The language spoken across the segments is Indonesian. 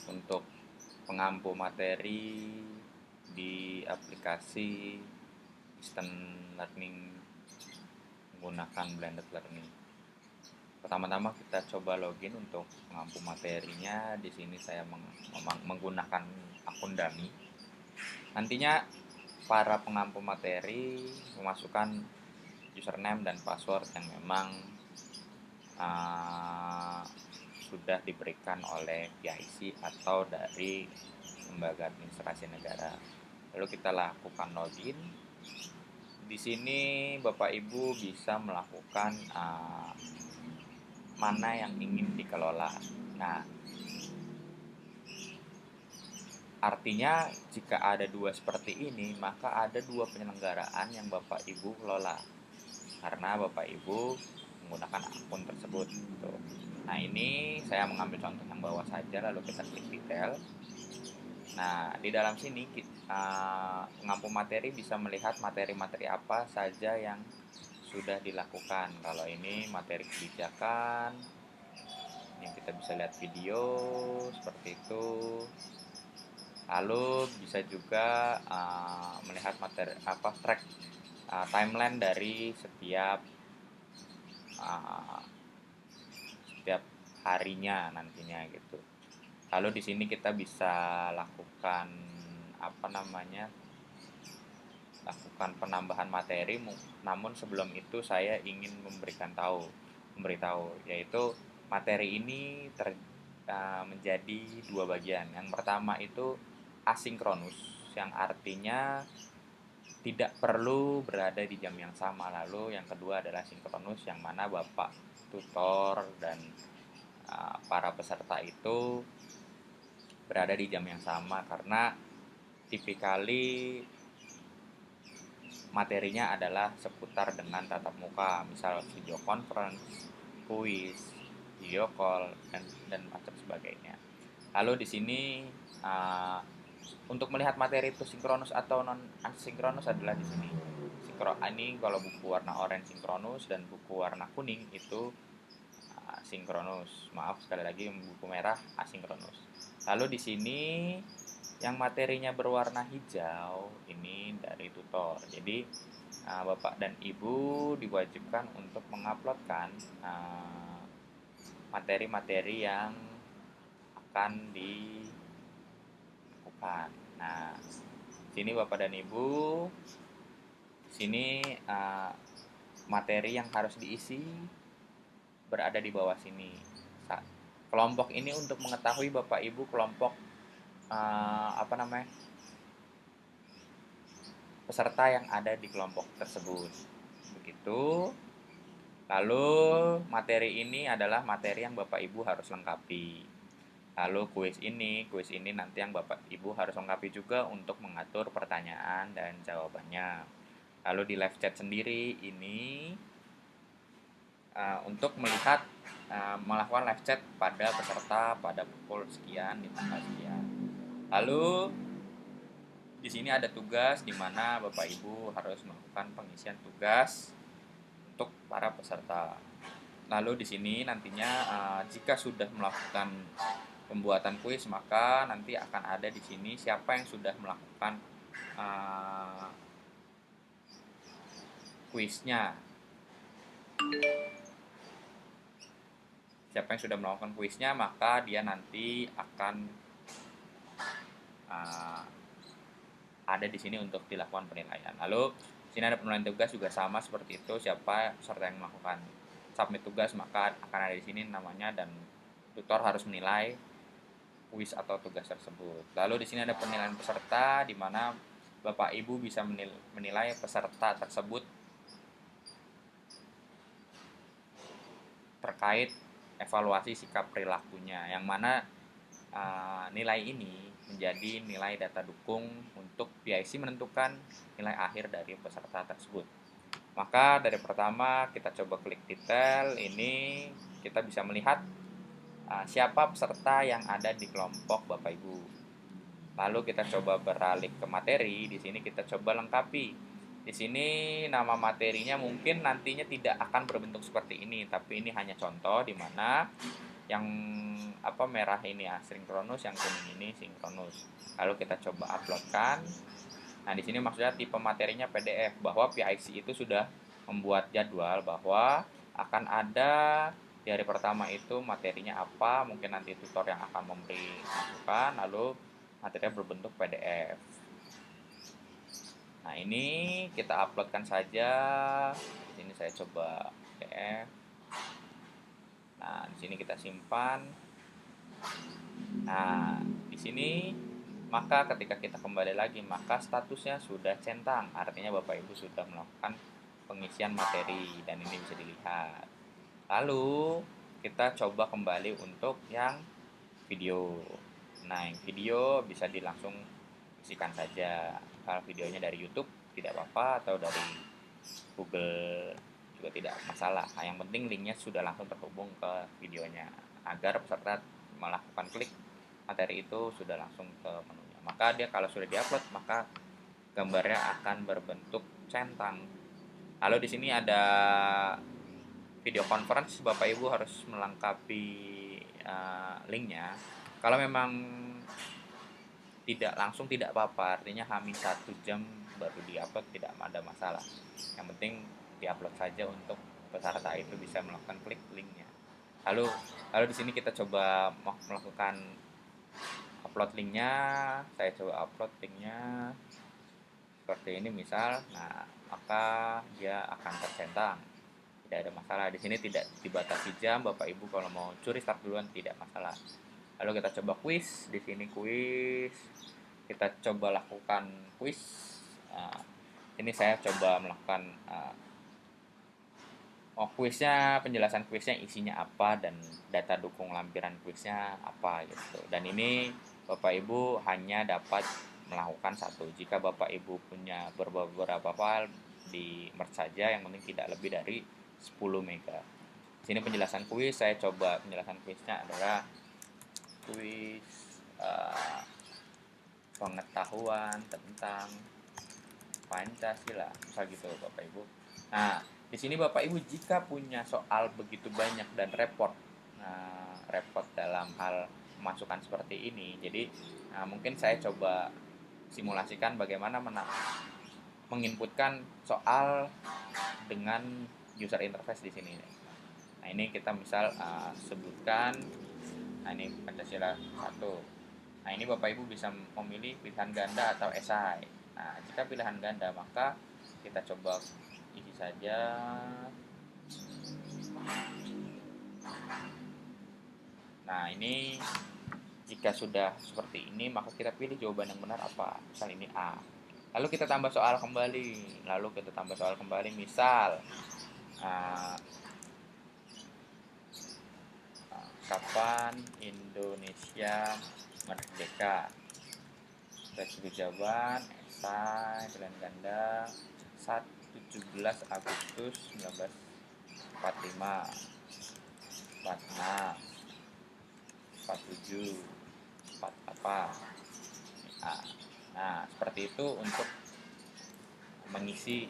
untuk pengampu materi di aplikasi Instant Learning menggunakan Blended Learning. Pertama-tama kita coba login untuk pengampu materinya. Di sini saya menggunakan akun dummy. Nantinya para pengampu materi memasukkan username dan password yang memang sudah diberikan oleh PIC atau dari lembaga administrasi negara. Lalu kita lakukan login. Di sini Bapak Ibu bisa melakukan mana yang ingin dikelola. Nah, artinya jika ada dua seperti ini, maka ada dua penyelenggaraan yang Bapak Ibu kelola. Karena Bapak Ibu menggunakan akun tersebut. Nah, ini saya mengambil contoh yang bawah saja, lalu kita klik detail. Nah, di dalam sini pengampu materi bisa melihat materi-materi apa saja yang sudah dilakukan. Kalau ini materi kebijakan, yang kita bisa lihat video seperti itu. Lalu bisa juga melihat materi track timeline dari setiap harinya nantinya gitu. Lalu di sini kita bisa lakukan lakukan penambahan materi. Namun sebelum itu saya ingin memberitahu yaitu materi ini menjadi dua bagian. Yang pertama itu asinkronus, yang artinya tidak perlu berada di jam yang sama. Lalu yang kedua adalah sinkronus, yang mana Bapak tutor dan para peserta itu berada di jam yang sama, karena tipikali materinya adalah seputar dengan tatap muka, misal video conference, kuis, video call, dan macam sebagainya. Lalu di sini untuk melihat materi itu sinkronus atau non asinkronus adalah di sini. Ini kalau buku warna oranye sinkronus dan buku warna kuning itu sinkronus. Maaf sekali lagi, buku merah asinkronus. Lalu di sini yang materinya berwarna hijau ini dari tutor. Jadi Bapak dan Ibu diwajibkan untuk menguploadkan materi-materi yang akan dilakukan. Nah, sini Bapak dan Ibu, sini materi yang harus diisi berada di bawah sini. Kelompok ini untuk mengetahui Bapak Ibu kelompok peserta yang ada di kelompok tersebut. Begitu. Lalu materi ini adalah materi yang Bapak Ibu harus lengkapi. Lalu kuis ini nanti yang Bapak Ibu harus lengkapi juga untuk mengatur pertanyaan dan jawabannya. Lalu di live chat sendiri ini untuk melakukan live chat pada peserta pada pukul sekian di tanggal sekian. Lalu di sini ada tugas di mana Bapak Ibu harus melakukan pengisian tugas untuk para peserta. Lalu di sini nantinya jika sudah melakukan pembuatan kuis, maka nanti akan ada di sini siapa yang sudah melakukan kuisnya. Siapa yang sudah melakukan kuisnya, maka dia nanti akan ada di sini untuk dilakukan penilaian. Lalu di sini ada penilaian tugas juga sama seperti itu. Siapa peserta yang melakukan submit tugas, maka akan ada di sini namanya, dan tutor harus menilai kuis atau tugas tersebut. Lalu di sini ada penilaian peserta, di mana Bapak Ibu bisa menilai peserta tersebut terkait evaluasi sikap perilakunya, yang mana nilai ini menjadi nilai data dukung untuk PIC menentukan nilai akhir dari peserta tersebut. Maka dari pertama kita coba klik detail, ini kita bisa melihat siapa peserta yang ada di kelompok Bapak Ibu. Lalu kita coba beralih ke materi, di sini kita coba lengkapi. Di sini nama materinya mungkin nantinya tidak akan berbentuk seperti ini, tapi ini hanya contoh di mana yang merah ini asinkronus, yang kuning ini sinkronus. Lalu kita coba uploadkan. Nah, di sini maksudnya tipe materinya PDF, bahwa PIC itu sudah membuat jadwal bahwa akan ada di hari pertama itu materinya apa, mungkin nanti tutor yang akan memberi masukan, lalu materinya berbentuk PDF. Nah, ini kita uploadkan saja. Di sini saya coba PDF. Nah, di sini kita simpan. Nah, di sini maka ketika kita kembali lagi, maka statusnya sudah centang. Artinya Bapak Ibu sudah melakukan pengisian materi dan ini bisa dilihat. Lalu kita coba kembali untuk yang video. Nah, yang video bisa dilangsung isikan saja. Kalau videonya dari YouTube tidak apa-apa, atau dari Google juga tidak masalah. Nah, yang penting linknya sudah langsung terhubung ke videonya, agar peserta melakukan klik materi itu sudah langsung ke menunya. Maka dia kalau sudah diupload, maka gambarnya akan berbentuk centang. Lalu di sini ada video conference, Bapak Ibu harus melengkapi linknya. Kalau memang tidak langsung tidak apa-apa, artinya hamin 1 jam baru diupload tidak ada masalah. Yang penting diupload saja untuk peserta itu bisa melakukan klik linknya. Lalu di sini kita coba melakukan upload linknya. Saya coba upload linknya seperti ini misal. Nah, maka dia akan tercentang, tidak ada masalah. Di sini tidak dibatasi jam, Bapak Ibu kalau mau curi start duluan tidak masalah. Lalu kita coba quiz. Di sini quiz, kita coba lakukan quiz. Ini saya coba melakukan kuisnya, penjelasan kuisnya isinya apa dan data dukung lampiran kuisnya apa gitu. Dan ini Bapak Ibu hanya dapat melakukan satu. Jika Bapak Ibu punya beberapa file, di merge saja, yang penting tidak lebih dari 10 mega. Sini penjelasan kuis, saya coba penjelasan kuisnya adalah kuis pengetahuan tentang Pancasila, misal gitu Bapak Ibu. Nah, di sini Bapak Ibu jika punya soal begitu banyak dan repot dalam hal memasukkan seperti ini, jadi mungkin saya coba simulasikan bagaimana menginputkan soal dengan user interface di sini. Nah, ini kita misal sebutkan, nah ini Pancasila 1. Nah, ini Bapak Ibu bisa memilih pilihan ganda atau esai. Nah, jika pilihan ganda, maka kita coba isi saja. Nah, ini jika sudah seperti ini, maka kita pilih jawaban yang benar apa. Misal ini A. Lalu kita tambah soal kembali. Misal kapan Indonesia merdeka? Kita pilih jawaban esai pilihan ganda 17 Agustus 1945, 46, 47, 48. Nah, seperti itu untuk mengisi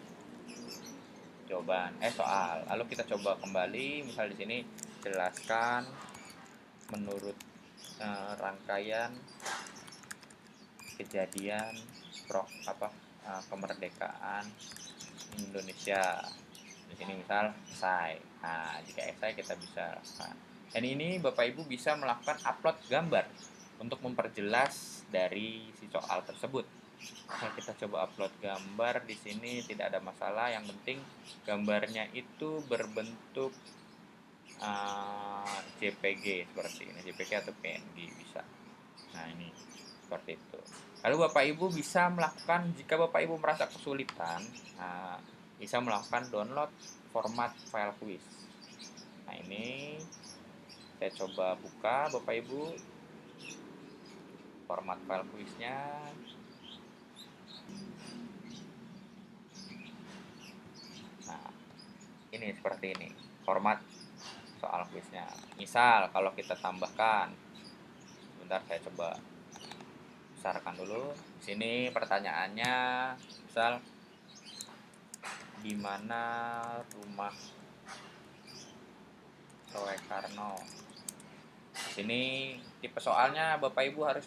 jawaban soal. Lalu kita coba kembali, misal di sini jelaskan menurut rangkaian kejadian kemerdekaan Indonesia. Di sini misal esai. Nah, jika esai kita bisa lakukan. Dan ini Bapak Ibu bisa melakukan upload gambar untuk memperjelas dari si soal tersebut. Nah, kita coba upload gambar di sini tidak ada masalah. Yang penting gambarnya itu berbentuk JPG seperti ini, JPG atau PNG bisa. Nah, ini seperti itu. Lalu Bapak Ibu bisa melakukan, jika Bapak Ibu merasa kesulitan, bisa melakukan download format file quiz. Nah, ini saya coba buka Bapak Ibu format file quiznya. Nah, ini seperti ini format soal quiznya. Misal kalau kita tambahkan, sebentar saya coba besarkan dulu. Di sini pertanyaannya, misal di mana rumah Soekarno? Sini tipe soalnya Bapak Ibu harus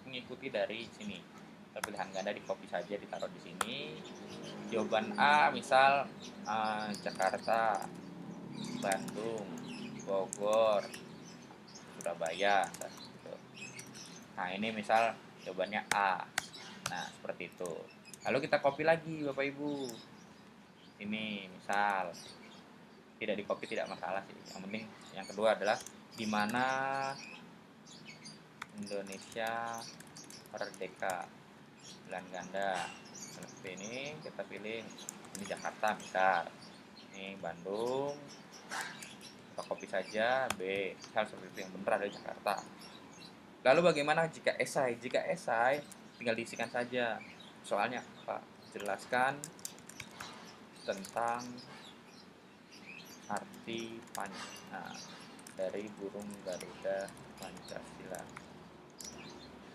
mengikuti dari sini. Pilihan ganda di copy saja, ditaruh di sini. Jawaban A misal Jakarta, Bandung, Bogor, Surabaya. Gitu. Nah ini misal jawabannya A. Nah seperti itu. Lalu kita copy lagi Bapak Ibu. Ini misal tidak di copy tidak masalah sih. Yang penting yang kedua adalah di mana Indonesia merdeka. Pilihan ganda. Seperti ini kita pilih ini Jakarta misal. Ini Bandung. Kita copy saja B. Misal seperti itu, yang benar ada Jakarta. Lalu bagaimana jika esai? Jika esai tinggal diisikan saja. Soalnya apa? Jelaskan tentang arti dari burung Garuda Pancasila.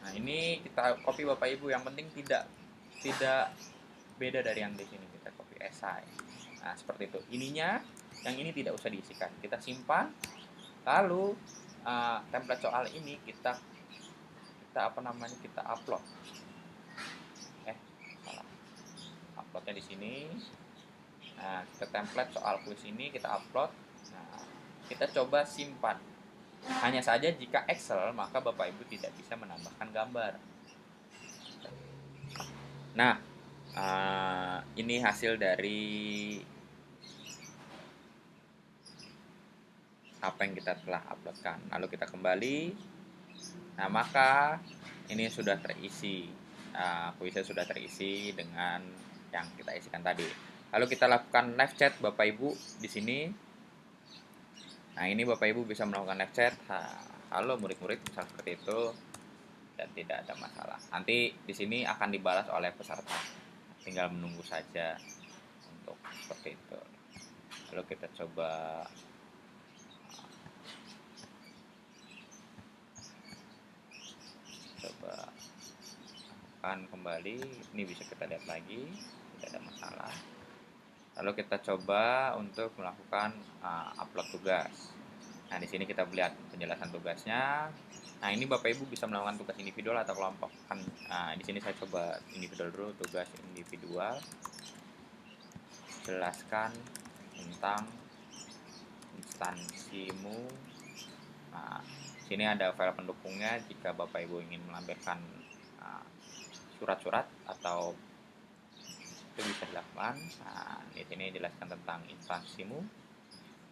Nah ini kita copy Bapak Ibu, yang penting tidak beda dari yang di sini, kita copy esai. Nah seperti itu. Ininya yang ini tidak usah diisikan, kita simpan. Lalu template soal ini kita upload. Salah. Uploadnya di sini. Nah, ke template soal kuis ini kita upload. Nah, kita coba simpan. Hanya saja jika Excel, maka Bapak Ibu tidak bisa menambahkan gambar. Nah, ini hasil dari apa yang kita telah uploadkan. Lalu kita kembali. Nah, maka ini sudah terisi. Kuisnya sudah terisi dengan yang kita isikan tadi. Lalu kita lakukan live chat Bapak Ibu di sini. Nah, ini Bapak Ibu bisa melakukan live chat. Halo murid-murid, misal seperti itu, dan tidak ada masalah. Nanti di sini akan dibalas oleh peserta. Tinggal menunggu saja untuk seperti itu. Lalu kita coba akan kembali. Ini bisa kita lihat lagi, tidak ada masalah. Lalu kita coba untuk melakukan upload tugas. Nah, di sini kita lihat penjelasan tugasnya. Nah, ini Bapak Ibu bisa melakukan tugas individual atau kelompok. Di sini saya coba individual dulu, tugas individual. Jelaskan tentang instansimu. Nah, sini ada file pendukungnya jika Bapak Ibu ingin melampirkan surat-surat atau itu bisa dilakukan. Nah, di sini jelaskan tentang instansimu.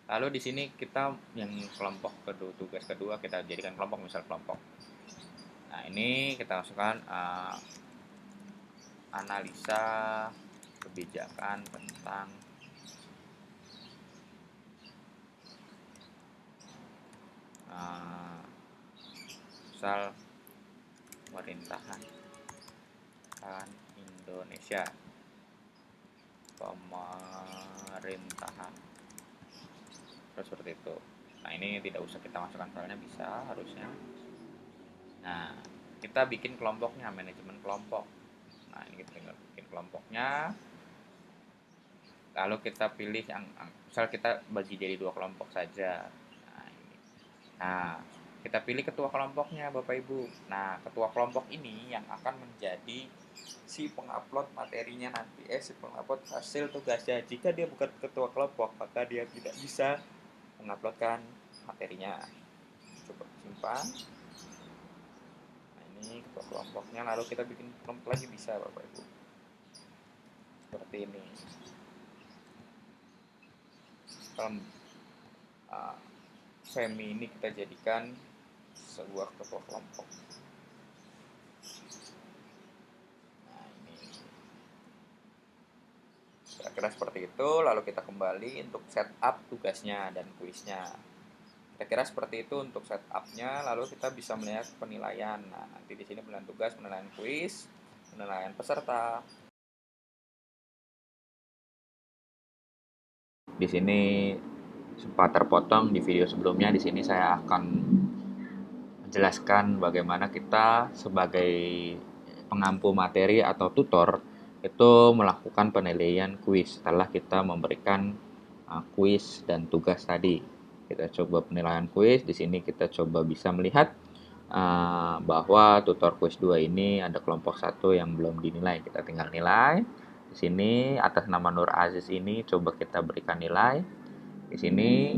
Lalu di sini kita yang kelompok kedua, tugas kedua kita jadikan kelompok, misal kelompok. Nah, ini kita masukkan analisa kebijakan tentang misal pemerintahan Indonesia, pemerintahan terus seperti itu. Nah, ini tidak usah kita masukkan filenya, bisa harusnya. Nah, kita bikin kelompoknya, manajemen kelompok. Nah, ini kita tinggal bikin kelompoknya. Lalu kita pilih yang misal kita bagi jadi 2 kelompok saja. Nah, ini. Nah, kita pilih ketua kelompoknya Bapak Ibu. Nah, ketua kelompok ini yang akan menjadi si pengupload materinya nanti, si pengupload hasil tugasnya. Jika dia bukan ketua kelompok, maka dia tidak bisa menguploadkan materinya. Coba simpan. Nah, ini ketua kelompoknya. Lalu kita bikin kelompok lagi bisa Bapak Ibu. Seperti ini. Semi ini kita jadikan sebuah ketua kelompok. Nah, ini kira-kira seperti itu. Lalu kita kembali untuk setup tugasnya dan kuisnya. Kira-kira seperti itu untuk setupnya. Lalu kita bisa melihat penilaian. Nah, nanti di sini penilaian tugas, penilaian kuis, penilaian peserta. Di sini sempat terpotong di video sebelumnya. Di sini saya akan menjelaskan bagaimana kita sebagai pengampu materi atau tutor itu melakukan penilaian kuis setelah kita memberikan kuis dan tugas tadi. Kita coba penilaian kuis. Di sini kita coba bisa melihat bahwa tutor kuis 2 ini ada kelompok 1 yang belum dinilai. Kita tinggal nilai. Di sini atas nama Nur Aziz ini coba kita berikan nilai. Di sini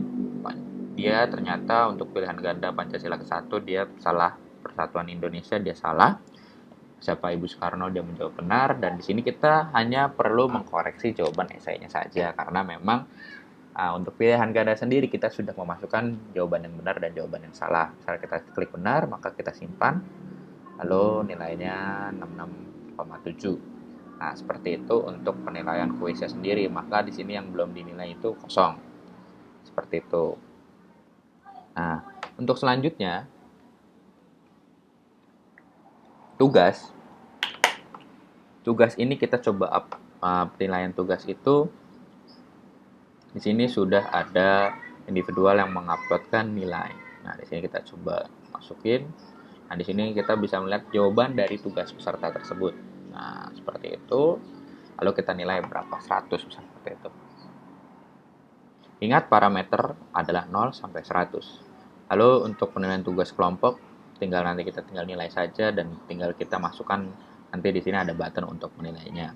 dia ternyata untuk pilihan ganda Pancasila ke-1 dia salah, Persatuan Indonesia dia salah. Siapa Ibu Soekarno dia menjawab benar, dan di sini kita hanya perlu mengkoreksi jawaban esainya saja karena memang untuk pilihan ganda sendiri kita sudah memasukkan jawaban yang benar dan jawaban yang salah. Misalnya kita klik benar, maka kita simpan, lalu nilainya 66,7. Nah, seperti itu untuk penilaian kuisnya sendiri. Maka di sini yang belum dinilai itu kosong. Seperti itu. Nah, untuk selanjutnya tugas ini kita coba penilaian tugas itu. Di sini sudah ada individual yang menguploadkan nilai. Nah, di sini kita coba masukin. Nah, di sini kita bisa melihat jawaban dari tugas peserta tersebut. Nah, seperti itu. Lalu kita nilai berapa? 100 misalnya seperti itu. Ingat parameter adalah 0 sampai 100. Lalu untuk penilaian tugas kelompok, nanti kita tinggal nilai saja dan tinggal kita masukkan, nanti di sini ada button untuk menilainya.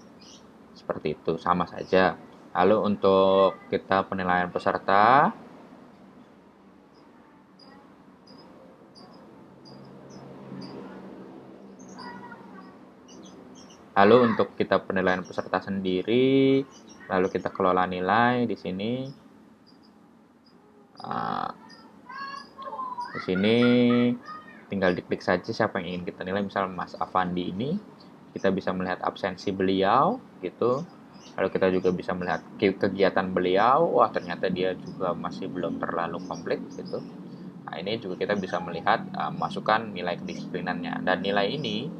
Seperti itu, sama saja. Lalu untuk kita penilaian peserta, lalu untuk kita penilaian peserta sendiri, lalu kita kelola nilai di sini. Di sini tinggal diklik saja siapa yang ingin kita nilai. Misal Mas Afandi ini, kita bisa melihat absensi beliau gitu. Lalu kita juga bisa melihat kegiatan beliau. Wah, ternyata dia juga masih belum terlalu komplit gitu. Nah, ini juga kita bisa melihat masukkan nilai kedisiplinannya. Dan nilai ini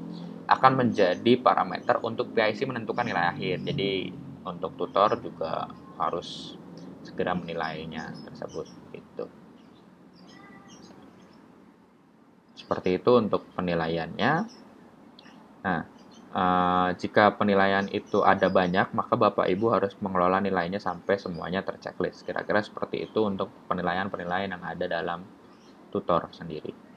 akan menjadi parameter untuk PIC menentukan nilai akhir. Jadi untuk tutor juga harus segera menilainya tersebut gitu. Seperti itu untuk penilaiannya. Nah, jika penilaian itu ada banyak, maka Bapak Ibu harus mengelola nilainya sampai semuanya terchecklist. Kira-kira seperti itu untuk penilaian-penilaian yang ada dalam tutor sendiri.